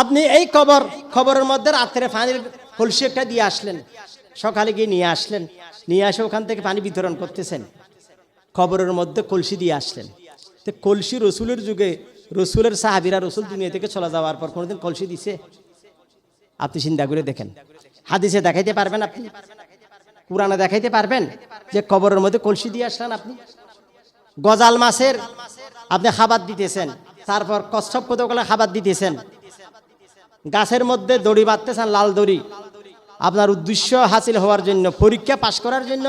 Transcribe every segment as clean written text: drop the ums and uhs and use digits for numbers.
আপনি এই খবরের মধ্যে রাত্রে পানির কলসি একটা দিয়ে আসলেন, সকালে গিয়ে নিয়ে আসলেন, নিয়ে আসে ওখান থেকে পানি বিতরণ করতেছেন, খবরের মধ্যে কলসি দিয়ে আসলেন। তো কলসি রসুলের যুগে রসুলের সাহাবীরা রসুল দুনিয়া থেকে চলে যাওয়ার পর কোনোদিন কলসি দিছে? আপনি চিন্তা করে দেখেন, হাদিসে দেখাইতে পারবেন? আপনি কুরআনে দেখাইতে পারবেন যে কবরের মধ্যে কলসি দিয়ে আসলেন? আপনি গজাল মাছের আপনি খাবার দিতেছেন, তারপর কচ্ছপ কতগুলো খাবার দিতেছেন, গাছের মধ্যে দড়ি বাঁধতেছেন, লাল দড়ি, আপনার উদ্দেশ্য হাসিল হওয়ার জন্য, পরীক্ষা পাশ করার জন্য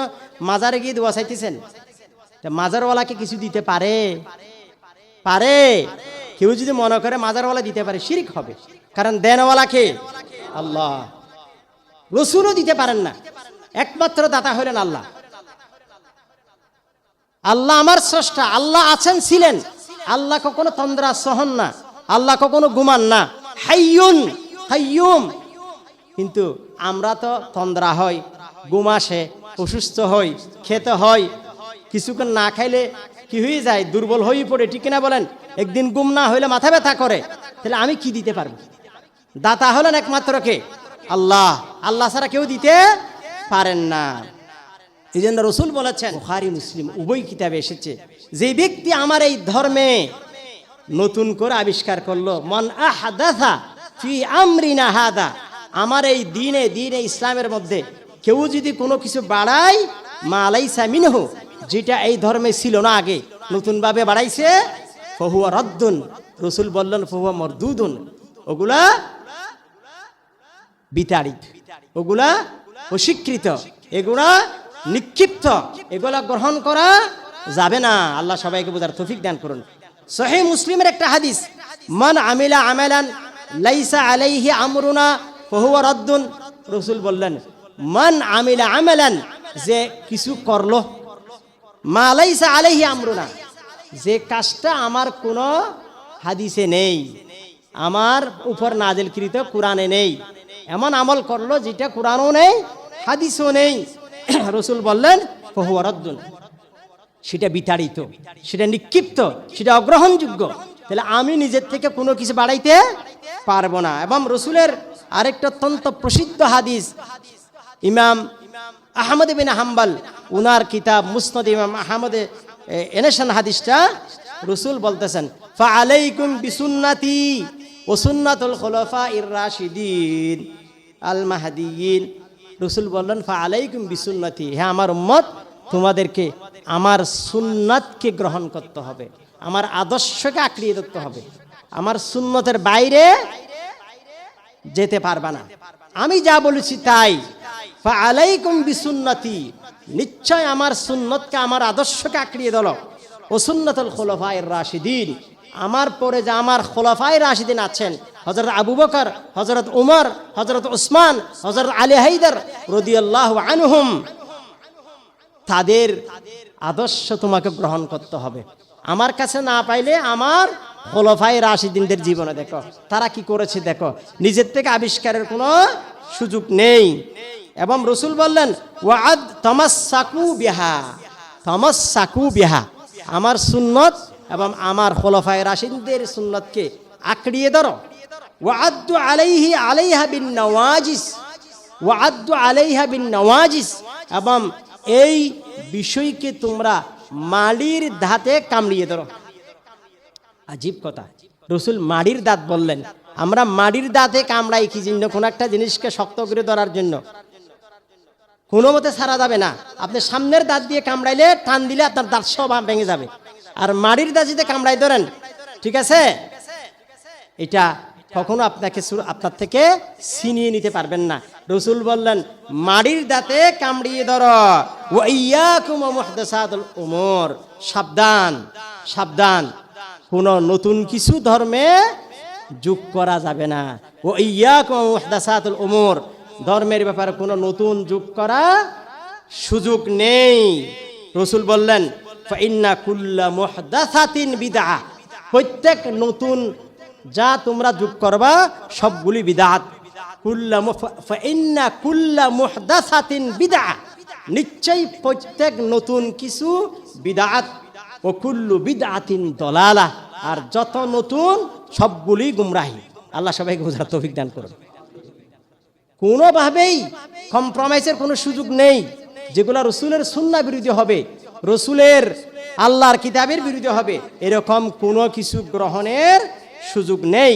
মাজারে গিয়ে দোয়া চাইতেছেন। মাজারওয়ালাকে কিছু দিতে পারে? পারে? কেউ যদি মনে করে মাজারওয়ালা দিতে পারে, শিরক হবে। কারণ দেনওয়ালাকে আল্লাহ, রসুলও দিতে পারেন না, একমাত্র দাতা হলেন আল্লাহ। আল্লাহ আমার স্রষ্টা, আল্লাহ আছেন, ছিলেন। আল্লাহ কখনো তন্দ্রা সহন না, আল্লাহ কখনো ঘুমান না, হাইয়ুন কাইয়ুম। কিন্তু আমরা তো তন্দ্রা হয়, ঘুম আসে, অসুস্থ হই, খেতে হয়, কিছুক্ষণ না খাইলে কি হয়ে যায়, দুর্বল হয়ে পড়ে, ঠিক না বলেন? একদিন ঘুম না হইলে মাথা ব্যথা করে। তাহলে আমি কি দিতে পারবো? দাতা হলেন একমাত্র কে? আল্লাহ। আল্লাহ ছাড়া কেউ দিতে পারেন না। এই জন্য রসুল বলেছেন, বুখারী মুসলিম উভয় কিতাবে এসেছে, যে ব্যক্তি আমার এই ধর্মে নতুন করে আবিষ্কার করলো, মান আহদাথা ফি আমরিনা হাদা, আমার এই দিনে ইসলামের মধ্যে কেউ যদি কোনো কিছু বাড়ায়, মা লাইসা মিনহু, যেটা এই ধর্মে ছিল না আগে, নতুন ভাবে বাড়াইছে, ফাহুয়া রাদ্দুন, রসুল বললেন ফাহুয়া মারদুদুন, ওগুলা বিতাড়িত, ওগুলা অস্বীকৃত, এগুলা নিক্ষিপ্ত, এগুলা গ্রহণ করা যাবে না। আল্লাহ সবাইকে বোঝার তৌফিক দান করুন। সহিহ মুসলিমের একটা হাদিস, মান আমিলা আমালান লাইসা আলাইহি আমরুনা ফাহুয়া রাদ্দুন, রসুল বললেন মান আমিলা আমালান, যে কিছু করলো, মা লাইসা আলাইহি আমরুনা, যে কাজটা আমার কোনো হাদিসে নেই, আমার উপর নাজিলকৃত কোরআনে নেই, এমন আমল করলো যেটা কোরআনও নেই, হাদিসও নেই, রসুল বললেন ফাহুয়া রাদ্দুন, সেটা বিতাড়িত, সেটা নিক্ষিপ্ত, সেটা অগ্রহণযোগ্য। তাহলে আমি নিজের থেকে কোনো কিছু বাড়াইতে পারবো না। এবং রসুলের আরেকটা অত্যন্ত প্রসিদ্ধ হাদিস, ইমাম আহমদ বিন হাম্বল উনার কিতাব মুসনাদ ইমাম আহমদে এনেছেন হাদিসটা। রসুল বলতেছেন, ফাআলাইকুম বিসুন্নতি ওয়া সুন্নাতুল খুলাফাইর রাশিদিন আল মাহদিয়িন। রসুল বললেন ফাআলাইকুম বিসুন্নতি, হ্যাঁ আমার উম্মত, তোমাদেরকে আমার সুন্নাতকে গ্রহণ করতে হবে, আমার আদর্শকে আঁকড়িয়ে ধরতে হবে, আমার সুন্নতের বাইরে যেতে পারবা না, আমি যা বলেছি তাই। ফাআলাইকুম বিসুন্নতি, নিশ্চয় আমার সুন্নতকে, আমার আদর্শকে আঁকড়িয়ে ধরো, ও সুন্নাতুল খুলাফায়ে রাশিদিন, আমার পরে যে আমার খুলাফায়ে রাশিদিন আছেন, হযরত আবু বকর, হযরত উমর, হযরত উসমান, হযরত আলী হায়দার রাদিয়াল্লাহু আনহুম, তাদের আদর্শ তোমাকে গ্রহণ করতে হবে। আমার কাছে না পাইলে আমার খুলাফায়ে রাশিদিনদের জীবনে দেখো, তারা কি করেছে দেখো, নিজের থেকে আবিষ্কারের কোনো সুযোগ নেই। এবং রসুল বললেন ওয়াদ তামাসসাকু বিহা, তামাসসাকু বিহা, আমার সুন্নত এবং আমার খুলাফায়ে রাশিদিনদের সুন্নতকে আঁকড়িয়ে ধরো। ওয়াদ্দু আলাইহি আলাইহা বিন নওয়াজিস, ওয়াদ্দু আলাইহা বিন নওয়াজিস, এবং এই বিষয়কে তোমরা মাড়ির দাঁতে কামড়িয়ে ধরো। আজীব কথা, রসুল মাড়ির দাঁত বললেন। আমরা মাড়ির দাঁতে কামড়াই কি জন্য? কোন একটা জিনিসকে শক্ত করে ধরার জন্য, কোনো মতে ছাড়া যাবে না। আপনি সামনের দাঁত দিয়ে কামড়াইলে, টান দিলে আপনার দাঁত সব ভেঙে যাবে। আর মাড়ির দাঁত যদি কামড়াই ধরেন, ঠিক আছে, এটা কখনো আপনার থেকে ছিনিয়ে নিতে পারবেন না। রসুল বললেন মাড়ির দাঁতে কামড়িয়ে ধরো। ওয়া ইয়াকুম ওয়া মুহদাসাতুল উমুর, সাবধান সাবধান, কোন নতুন কিছু ধর্মে যোগ করা যাবে না। ওয়া ইয়াকুম ওয়া মুহদাসাতুল উমুর, ধর্মের ব্যাপারে কোনো নতুন যোগ করা সুযোগ নেই। রসুল বললেন ফা ইন্না কুল্লা মুহদাসাতিন বিদআহ, প্রত্যেক নতুন যা তোমরা যোগ করবা সবগুলি বিদআত। ফা ইন্না কুল্লা মুহদাসাতিন বিদআহ, নিশ্চয়ই প্রত্যেক নতুন কিছু বিদআত। ও কুল্লু বিদআতিন দালালাহ, আর যত নতুন সবগুলি গুমরাহি। আল্লাহ সবাইকে বোঝার তৌফিক দান করুন। কোনোভাবেই কম্প্রোমাইজের কোনো সুযোগ নেই। যেগুলো রসুলের সুন্নাহ বিরোধী হবে, রসুলের আল্লাহর কিতাবের বিরোধী হবে, এরকম কোনো কিছু গ্রহণের সুযোগ নেই।